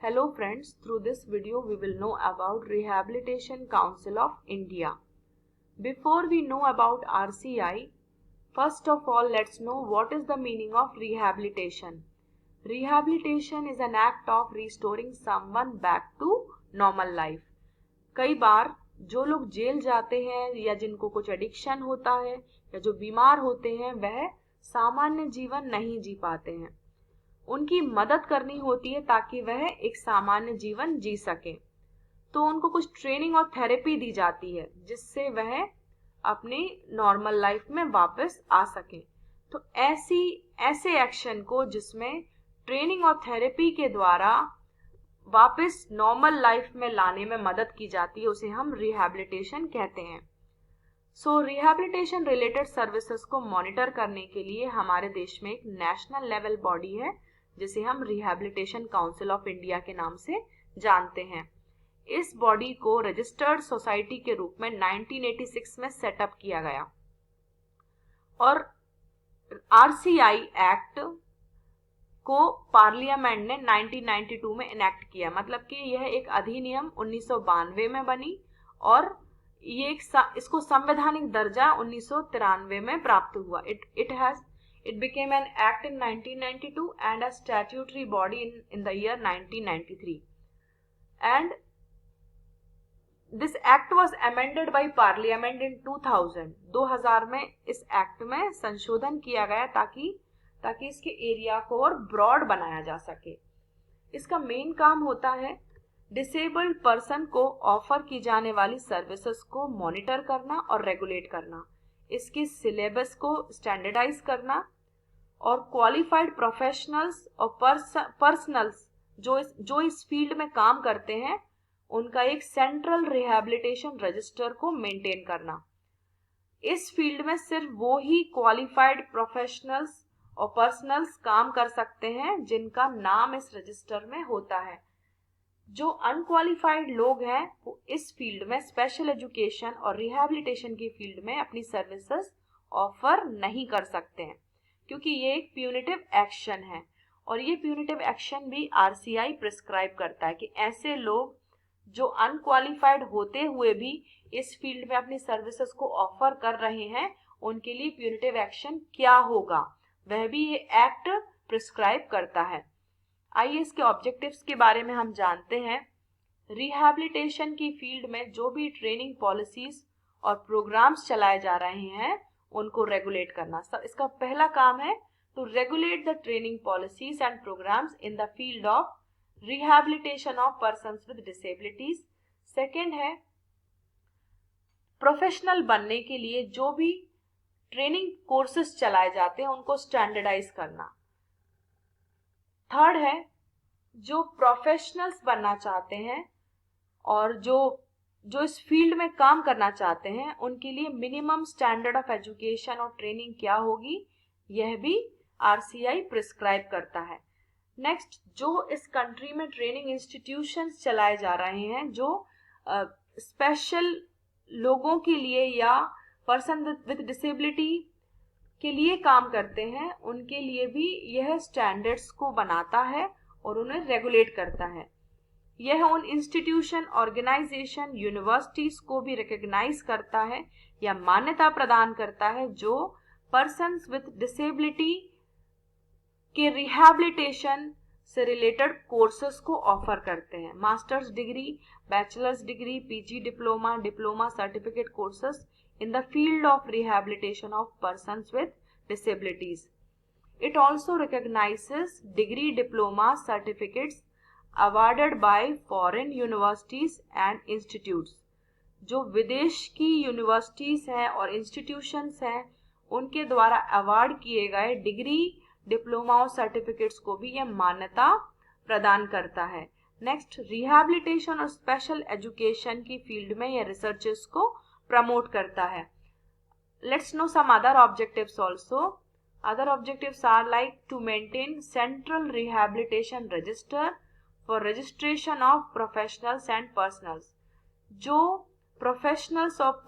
Hello friends, through this video we will know about Rehabilitation Council of India. Before we know about RCI, first of all let's know what is the meaning of rehabilitation. Rehabilitation is an act of restoring someone back to normal life. कई बार जो लोग jail जाते हैं या जिनको कुछ addiction होता है या जो बीमार होते हैं वह सामान्य जीवन नहीं जी पाते हैं, उनकी मदद करनी होती है ताकि वह एक सामान्य जीवन जी सके। तो उनको कुछ ट्रेनिंग और थेरेपी दी जाती है जिससे वह अपनी नॉर्मल लाइफ में वापस आ सके। तो ऐसे एक्शन को जिसमें ट्रेनिंग और थेरेपी के द्वारा वापस नॉर्मल लाइफ में लाने में मदद की जाती है उसे हम रिहैबिलिटेशन कहते हैं। सो रिहैबिलिटेशन रिलेटेड सर्विसेज को मॉनिटर करने के लिए हमारे देश में एक नेशनल लेवल बॉडी है जिसे हम रिहैबिलिटेशन काउंसिल ऑफ इंडिया के नाम से जानते हैं। इस बॉडी को रजिस्टर्ड सोसाइटी के रूप में 1986 में सेटअप किया गया और आरसीआई एक्ट को पार्लियामेंट ने 1992 में इनेक्ट किया, मतलब कि यह एक अधिनियम 1992 में बनी और इसको संवैधानिक दर्जा 1993 में प्राप्त हुआ। It became an act in 1992 and a statutory body in the year 1993. And this act was amended by Parliament in 2000. 2000 में इस एक्ट में संशोधन किया गया ताकि इसके एरिया को और ब्रॉड बनाया जा सके। इसका मेन काम होता है डिसेबल्ड पर्सन को ऑफर की जाने वाली सर्विसेज को मॉनिटर करना और रेगुलेट करना, इसके सिलेबस को स्टैंडर्डाइज करना और क्वालिफाइड प्रोफेशनल्स और पर्सनल्स जो इस फील्ड में काम करते हैं उनका एक सेंट्रल रिहैबिलिटेशन रजिस्टर को मेंटेन करना। इस फील्ड में सिर्फ वो ही क्वालिफाइड प्रोफेशनल्स और पर्सनल्स काम कर सकते हैं जिनका नाम इस रजिस्टर में होता है। जो अनक्वालिफाइड लोग हैं वो इस फील्ड में स्पेशल एजुकेशन और रिहैबिलिटेशन की फील्ड में अपनी सर्विसेज ऑफर नहीं कर सकते हैं क्योंकि ये एक प्यूनिटिव एक्शन है और ये प्यूनिटिव एक्शन भी आरसीआई प्रिस्क्राइब करता है कि ऐसे लोग जो अनक्वालिफाइड होते हुए भी इस फील्ड में अपनी सर्विसेज को ऑफर कर रहे हैं उनके लिए प्यूनिटिव एक्शन क्या होगा वह भी ये एक्ट प्रिस्क्राइब करता है। आइए इसके ऑब्जेक्टिव्स के बारे में हम जानते हैं। रिहैबिलिटेशन की फील्ड में जो भी ट्रेनिंग पॉलिसीज और प्रोग्राम्स चलाए जा रहे हैं उनको रेगुलेट करना। इसका पहला काम है to regulate the training policies and programmes in the field of rehabilitation of persons with disabilities. Second है प्रोफेशनल बनने के लिए जो भी ट्रेनिंग कोर्सेज चलाए जाते हैं उनको स्टैंडर्डाइज करना। थर्ड है जो प्रोफेशनल्स बनना चाहते हैं और जो इस फील्ड में काम करना चाहते हैं उनके लिए मिनिमम स्टैंडर्ड ऑफ एजुकेशन और ट्रेनिंग क्या होगी यह भी आरसीआई प्रिस्क्राइब करता है। नेक्स्ट, जो इस कंट्री में ट्रेनिंग इंस्टीट्यूशंस चलाए जा रहे हैं जो स्पेशल लोगों के लिए या पर्सन विद डिसेबिलिटी के लिए काम करते हैं उनके लिए भी यह स्टैंडर्ड्स को बनाता है और उन्हें रेगुलेट करता है। यह उन इंस्टीट्यूशन, ऑर्गेनाइजेशन, यूनिवर्सिटीज को भी रिकॉग्नाइज करता है या मान्यता प्रदान करता है जो पर्सन्स विद डिसेबिलिटी के रिहैबिलिटेशन से रिलेटेड कोर्सेज को ऑफर करते हैं। Masters degree, bachelors degree, PG diploma, diploma certificate courses in the field of rehabilitation of persons with disabilities. It also recognizes degree diploma certificates awarded by foreign universities and institutes. जो विदेश की universities हैं और institutions हैं उनके द्वारा award किए गए डिग्री, डिप्लोमा और सर्टिफिकेट्स को भी यह मान्यता प्रदान करता है। नेक्स्ट, रिहैबिलिटेशन और स्पेशल एजुकेशन की फील्ड में यह रिसर्चेस को प्रमोट करता है। Let's know some other objectives also. Other objectives are like to maintain central rehabilitation register for registration of professionals and personals. जो प्रोफेशनल्स और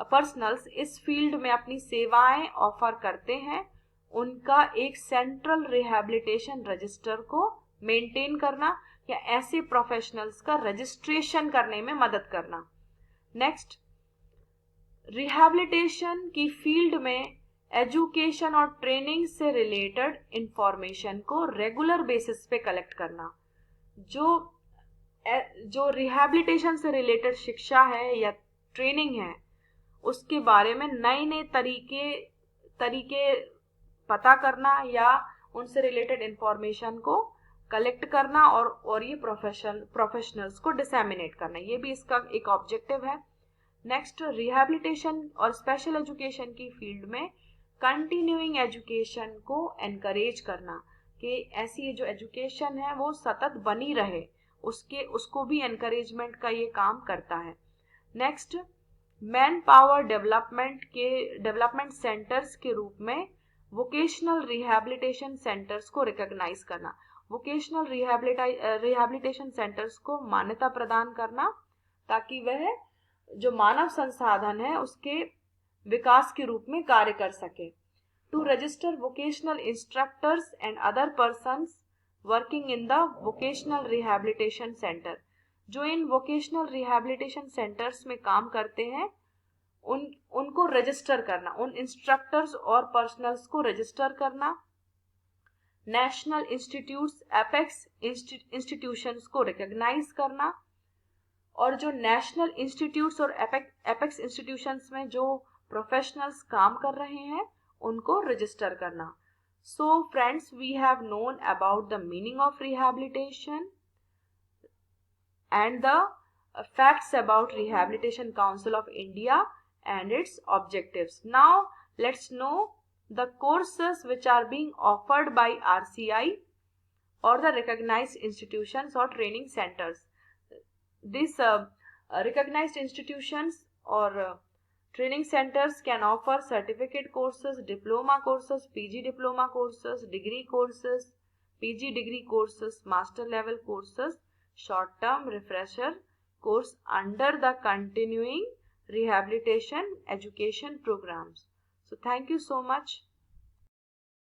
पर्सनल्स इस फील्ड में अपनी सेवाएं ऑफर करते हैं उनका एक सेंट्रल रिहैबिलिटेशन रजिस्टर को मेंटेन करना या ऐसे प्रोफेशनल्स का रजिस्ट्रेशन करने में मदद करना। नेक्स्ट, रिहैबिलिटेशन की फील्ड में एजुकेशन और ट्रेनिंग से रिलेटेड इंफॉर्मेशन को रेगुलर बेसिस पे कलेक्ट करना। जो रिहैबिलिटेशन से रिलेटेड शिक्षा है या ट्रेनिंग है उसके बारे में नए नए तरीके पता करना या उनसे रिलेटेड इंफॉर्मेशन को कलेक्ट करना और ये प्रोफेशनल्स को डिसेमिनेट करना, ये भी इसका एक ऑब्जेक्टिव है। नेक्स्ट, रिहैबिलिटेशन और स्पेशल एजुकेशन की फील्ड में कंटिन्यूइंग एजुकेशन को एनकरेज करना कि ऐसी जो एजुकेशन है वो सतत बनी रहे, उसको भी एनकरेजमेंट का ये काम करता है। Next, man power development centres के रूप में वोकेशनल रिहैबिलिटेशन सेंटर्स को रिकॉग्नाइज करना, वोकेशनल रिहैबिलिटेशन सेंटर्स को मान्यता प्रदान करना ताकि वह जो मानव संसाधन है उसके विकास के रूप में कार्य कर सके। To register vocational instructors and other persons working in the vocational rehabilitation centre, जो इन वोकेशनल रिहैबिलिटेशन सेंटर्स में काम करते हैं उनको रजिस्टर करना, उन इंस्ट्रक्टर्स और पर्सनल्स को रजिस्टर करना। नेशनल इंस्टीट्यूट्स एपेक्स इंस्टीट्यूशंस को रिकॉग्नाइज करना और जो नेशनल इंस्टीट्यूट्स और एपेक्स इंस्टीट्यूशंस में जो प्रोफेशनल्स काम कर रहे हैं उनको रजिस्टर करना। So friends, we have known about the meaning of rehabilitation and the facts about Rehabilitation Council of India and its objectives. Now let's know the courses which are being offered by RCI or the recognized institutions or training centers. These recognized institutions or training centers can offer certificate courses, diploma courses, PG diploma courses, degree courses, PG degree courses, master level courses, short term refresher course under the continuing rehabilitation education programs. So thank you so much.